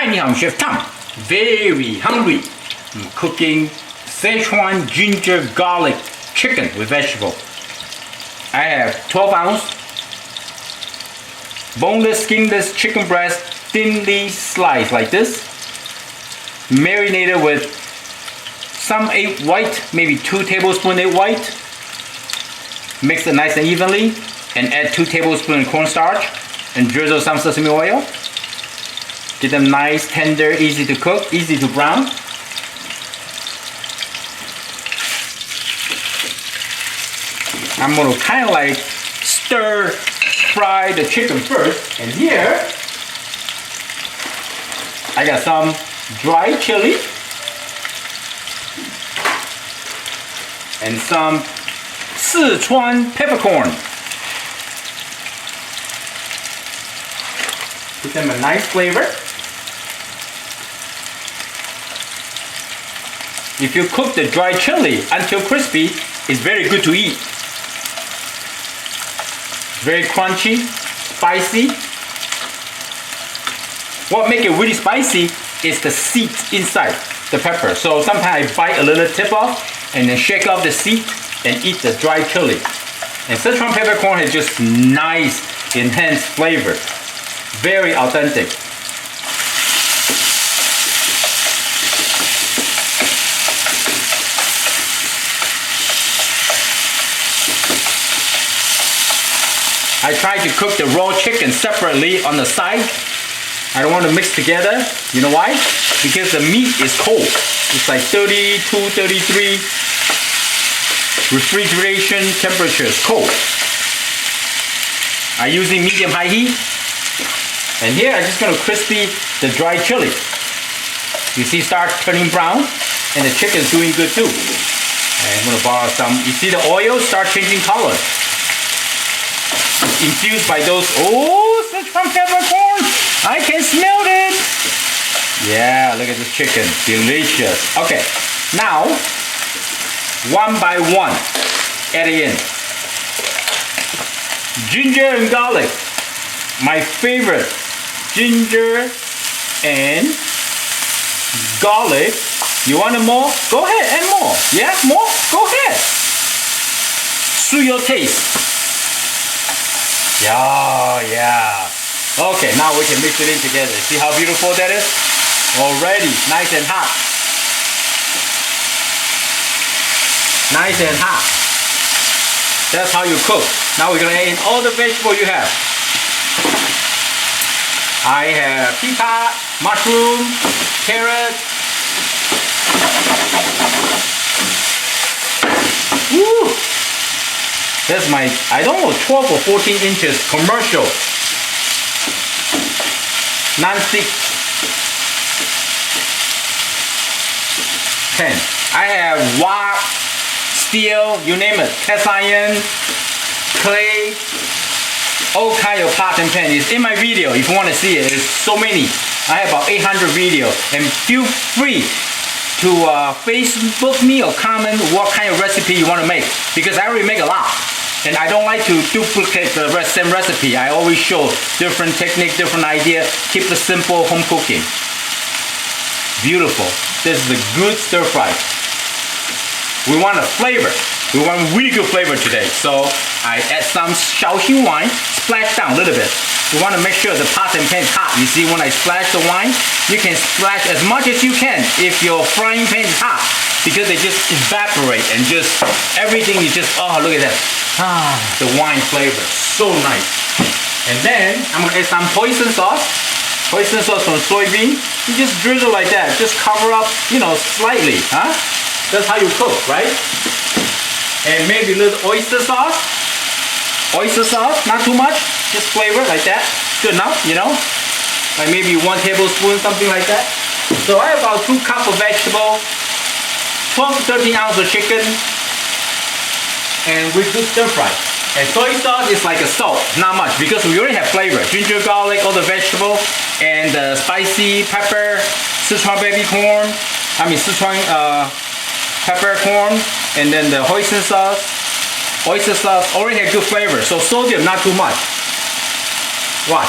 Hi, ni hao, I'm Chef Tom. Very hungry. I'm cooking Szechuan ginger garlic chicken with vegetable. I have 12-ounce boneless, skinless chicken breast, thinly sliced like this. Marinated with some egg white, maybe 2 tablespoons egg white. Mix it nice and evenly, and add 2 tablespoons cornstarch, and drizzle some sesame oil. Get them nice, tender, easy to cook, easy to brown. I'm gonna kind of like stir fry the chicken first. And here, I got some dry chili and some Szechuan peppercorn. Give them a nice flavor. If you cook the dry chili until crispy, it's very good to eat. Very crunchy, spicy. What makes it really spicy is the seeds inside the pepper. So sometimes I bite a little tip off and then shake off the seed and eat the dry chili. And Szechuan peppercorn has just nice, enhanced flavor. Very authentic. I try to cook the raw chicken separately on the side. I don't want to mix together. You know why? Because the meat is cold. It's like 32, 33. Refrigeration temperature is cold. I'm using medium-high heat. And here I'm just going to crispy the dry chili. You see start turning brown, and the chicken's doing good too. And I'm going to borrow some. You see the oil start changing color. It's infused by those, Szechuan peppercorn. I can smell it. Yeah, look at this chicken. Delicious. Okay, now, one by one, add it in. Ginger and garlic. My favorite. Ginger and garlic. You want more? Go ahead, add more. Yeah, more? Go ahead. Suit your taste. Yeah. Okay, now we can mix it in together. See how beautiful that is? Already, nice and hot. Nice and hot. That's how you cook. Now we're gonna add in all the vegetables you have. I have peacock, mushroom, carrot. Woo! That's my, I don't know, 12 or 14 inches commercial. Non-stick pan. I have wok, steel, you name it, cast iron, clay, all kind of pot and pan. It's in my video if you want to see it. There's so many. I have about 800 videos, and feel free to Facebook me or comment what kind of recipe you want to make, because I already make a lot. And I don't like to duplicate the same recipe. I always show different technique, different idea. Keep the simple home cooking. Beautiful. This is a good stir fry. We want a flavor. We want really good flavor today. So I add some Szechuan wine, splash down a little bit. We want to make sure the pot and pan is hot. You see when I splash the wine, you can splash as much as you can if your frying pan is hot, because they just evaporate and just everything is just, look at that. The wine flavor, so nice. And then I'm gonna add some hoisin sauce. Hoisin sauce from soybean. You just drizzle like that, just cover up, slightly, That's how you cook, right? And maybe a little oyster sauce. Oyster sauce, not too much, just flavor like that. Good enough, Like maybe 1 tablespoon, something like that. So I have about 2 cups of vegetable, 12 to 13 ounces of chicken, and we do stir fry. And soy sauce is like a salt, not much, because we already have flavor. Ginger, garlic, all the vegetable, and the spicy pepper, Szechuan peppercorn, peppercorn, and then the hoisin sauce. Oyster sauce already has good flavor, so sodium not too much. Watch.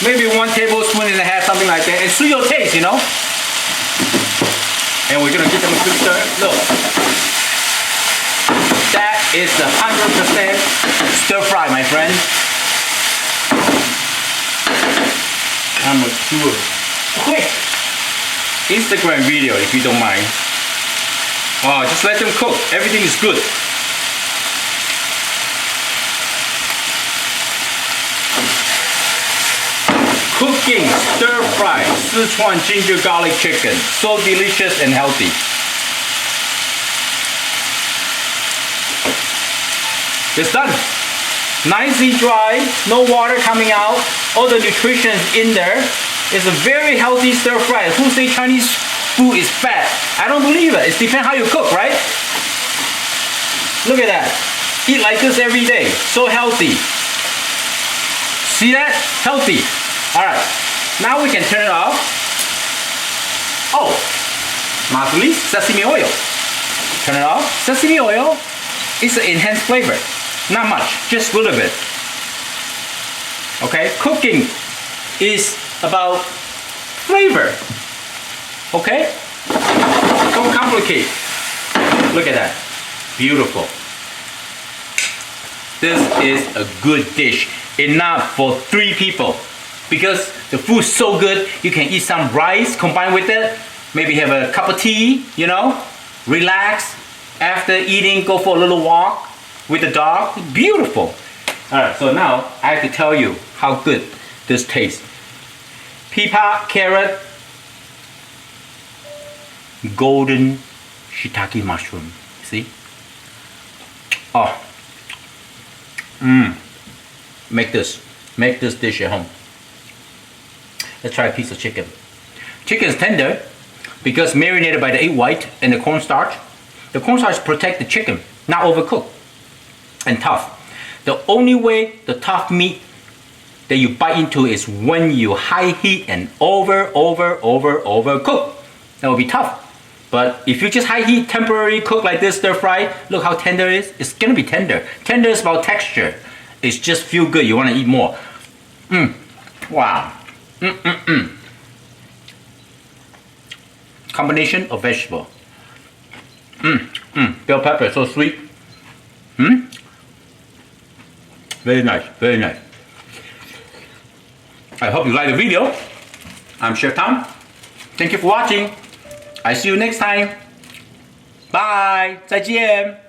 maybe 1 tablespoon and a half, something like that. And suit your taste, you know. And we're gonna give them a quick stir. Look, that is the 100% stir fry, my friend. I'm gonna do a quick Instagram video if you don't mind. Oh, just let them cook. Everything is good. Cooking stir fry Szechuan ginger garlic chicken. So delicious and healthy. It's done. Nicely dry, no water coming out. All the nutrition is in there. It's a very healthy stir fry. Who say Chinese food is fat? I don't believe it. It depends how you cook, right? Look at that. Eat like this every day. So healthy. See that? Healthy. Alright. Now we can turn it off. Oh. Mostly sesame oil. Turn it off. Sesame oil is an enhanced flavor. Not much. Just a little bit. Okay? Cooking is about flavor. Okay? Don't complicate. Look at that. Beautiful. This is a good dish. Enough for 3 people. Because the food is so good, you can eat some rice combined with it. Maybe have a cup of tea, you know. Relax. After eating, go for a little walk with the dog. Beautiful. Alright, so now I have to tell you how good this tastes. Pea pod, carrot, golden shiitake mushroom. See? Oh. Make this dish at home. Let's try a piece of chicken. Chicken is tender because marinated by the egg white and the cornstarch. The cornstarch protect the chicken, not overcooked and tough. The only way the tough meat that you bite into is when you high heat and overcook. That will be tough. But if you just high heat, temporarily cook like this, stir fry, look how tender it is. It's gonna be tender. Tender is about texture. It's just feel good. You wanna eat more. Wow. Combination of vegetable. Bell pepper, so sweet. Very nice, very nice. I hope you like the video. I'm Chef Tom. Thank you for watching. I see you next time. Bye. 再见.